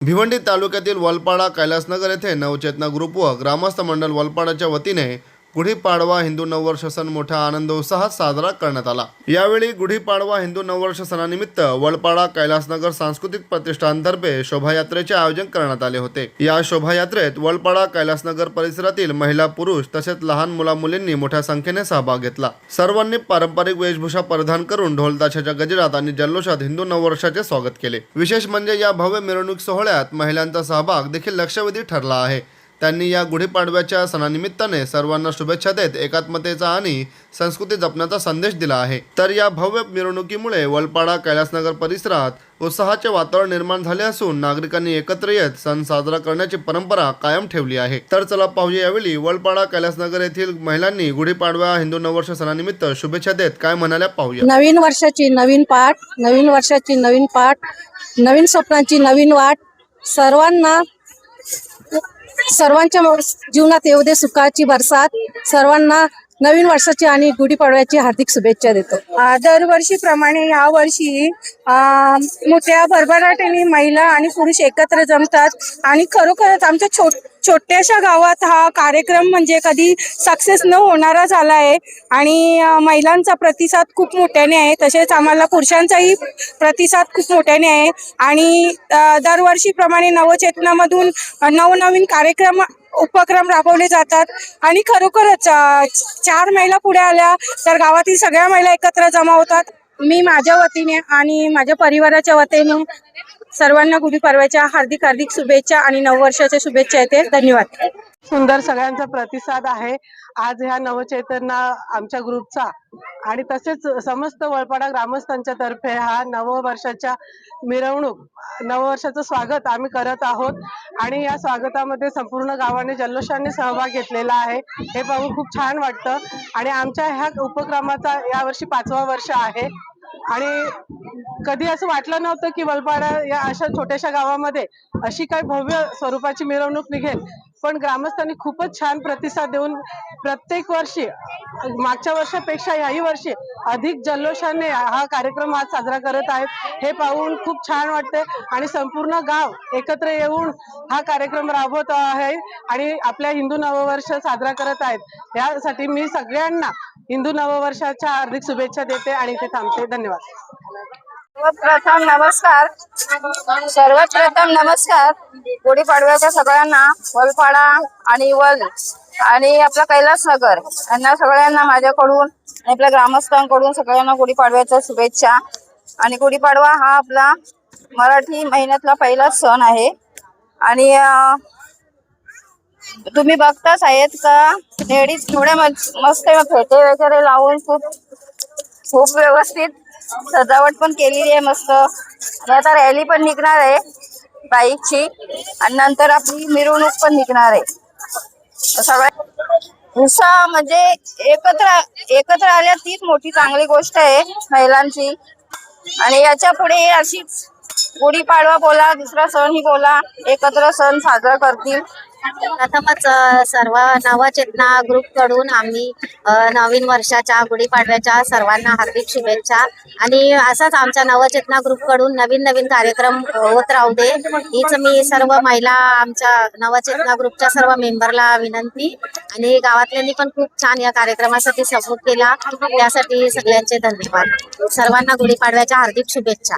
भिवंडी तालुक्यातील वलपाडा कैलासनगर येथे नवचेतना ग्रुप व ग्रामस्थ मंडळ वलपाडाच्या वतीने गुढीपाडवा हिंदू नववर्ष सण मोठ्या आनंद उत्साहात साजरा करण्यात आला। यावेळी गुढीपाडवा हिंदू नववर्ष सणानिमित्त वलपाडा कैलासनगर सांस्कृतिक प्रतिष्ठानतर्फे शोभायात्रेचे आयोजन करण्यात आले होते। या शोभायात्रेत वलपाडा कैलासनगर परिसरातील महिला पुरुष तसेच लहान मुला मुलींनी मोठ्या संख्येने सहभाग घेतला। सर्वांनी पारंपरिक वेशभूषा परिधान करून ढोल ताशाच्या गजरात आणि जल्लोषात हिंदू नववर्षाचे स्वागत केले। विशेष म्हणजे या भव्य मिरवणूक सोहळ्यात महिलांचा सहभाग देखील लक्षवेधी ठरला आहे। त्यांनी या गुढीपाडव्याच्या सणानिमित्ताने सर्वांना शुभेच्छा देत एकात्मतेचा आणि संस्कृती जपण्याचा संदेश दिला आहे। तर या भव्य मिरवणुकीमुळे वलपाडा कैलासनगर परिसरात उत्साहाचे वातावरण निर्माण झाले असून नागरिकांनी एकत्र येत सण साजरा करण्याची परंपरा कायम ठेवली आहे। तर चला पाहूया यावेळी वलपाडा कैलासनगर येथील महिलांनी गुढीपाडवा हिंदू नववर्ष सणानिमित्त शुभेच्छा देत काय म्हणाल्या पाहूया। नवीन वर्षाची नवीन पाठ, नवीन वर्षाची नवीन पाठ, नवीन स्वप्नांची नवीन वाट, सर्वांच्या जीवनात येऊ दे सुखाची बरसात। सर्वांना नवीन वर्षाची आणि गुढीपाडव्याची हार्दिक शुभेच्छा देतो। दरवर्षीप्रमाणे या वर्षी मोठ्या भरभराटीने महिला आणि पुरुष एकत्र जमतात आणि खरोखरच आमच्या छोट्याशा गावात हा कार्यक्रम म्हणजे कधी सक्सेस न होणारा झाला आहे आणि महिलांचा प्रतिसाद खूप मोठ्याने आहे, तसेच आम्हाला पुरुषांचाही प्रतिसाद खूप मोठ्याने आहे आणि दरवर्षीप्रमाणे नवचेतनामधून नवनवीन उपक्रम राबवले जातात आणि खरोखरच 4 महिला पुढे आल्या तर गावातील सगळ्या महिला एकत्र जमा होतात। मी माझ्या वतीने आणि माझ्या परिवाराच्या वतीने सर्वांना गुढीपाडव्याच्या हार्दिक हार्दिक शुभेच्छा आणि नववर्षाच्या शुभेच्छा येते। धन्यवाद। सुंदर सगळ्यांचा प्रतिसाद आहे आज ह्या नवचेतना आमच्या ग्रुपचा आणि तसेच समस्त वलपाडा ग्रामस्थांच्या तर्फे हा नववर्षाच्या मिरवणूक नववर्षाचं स्वागत आम्ही करत आहोत आणि या स्वागतामध्ये संपूर्ण गावाने जल्लोषाने सहभाग घेतलेला आहे। हे पाहून खूप छान वाटतं आणि आमच्या ह्या उपक्रमाचा यावर्षी 5वा वर्ष आहे आणि कधी असं वाटलं नव्हतं की वलपाडा या अशा छोट्याशा गावामध्ये अशी काही भव्य स्वरूपाची मिरवणूक निघेल, पण ग्रामस्थांनी खूपच छान प्रतिसाद देऊन प्रत्येक वर्षी मागच्या वर्षापेक्षा याही वर्षी अधिक जल्लोषाने हा कार्यक्रम आज साजरा करत आहेत। हे पाहून खूप छान वाटते आणि संपूर्ण गाव एकत्र येऊन हा कार्यक्रम राबवत आहे आणि आपल्या हिंदू नववर्ष साजरा करत आहेत। यासाठी मी सगळ्यांना हिंदू नववर्षाच्या हार्दिक शुभेच्छा देते आणि इथे थांबते। धन्यवाद। सर्वात प्रथम नमस्कार गुढीपाडव्याच्या सगळ्यांना वलपाडा आणि आपला कैलासनगर यांना सगळ्यांना माझ्याकडून आपल्या ग्रामस्थांकडून सगळ्यांना गुढीपाडव्याच्या शुभेच्छा। आणि गुढीपाडवा हा आपला मराठी महिन्यातला पहिला सण आहे आणि तुम्ही बघताच आहेत का लेडीज थोड्या मस्त फेटे वगैरे लावून खूप व्यवस्थित सजावट पण केलेली आहे मस्त। आणि आता रॅली पण निघणार आहे बाईकची आणि नंतर आपली मिरवणूक पण निघणार आहे। सगळ्या उत्साह म्हणजे एकत्र आल्या तीच मोठी चांगली गोष्ट आहे महिलांची आणि याच्या पुढे अशीच गुढीपाडवा बोला दुसरा सण ही बोला एकत्र सण साजरा करतील। प्रथमच सर्व नवचेतना ग्रुप कडून आम्ही नवीन वर्षाच्या गुढीपाडव्याच्या सर्वांना हार्दिक शुभेच्छा आणि असाच आमच्या नवचेतना ग्रुप कडून नवीन कार्यक्रम होत राहू दे हीच मी सर्व महिला आमच्या नवचेतना ग्रुपच्या सर्व मेंबरला विनंती आणि गावातल्यांनी पण खूप छान या कार्यक्रमासाठी सपोर्ट केला, त्यासाठी सगळ्यांचे धन्यवाद। सर्वांना गुढीपाडव्याच्या हार्दिक शुभेच्छा।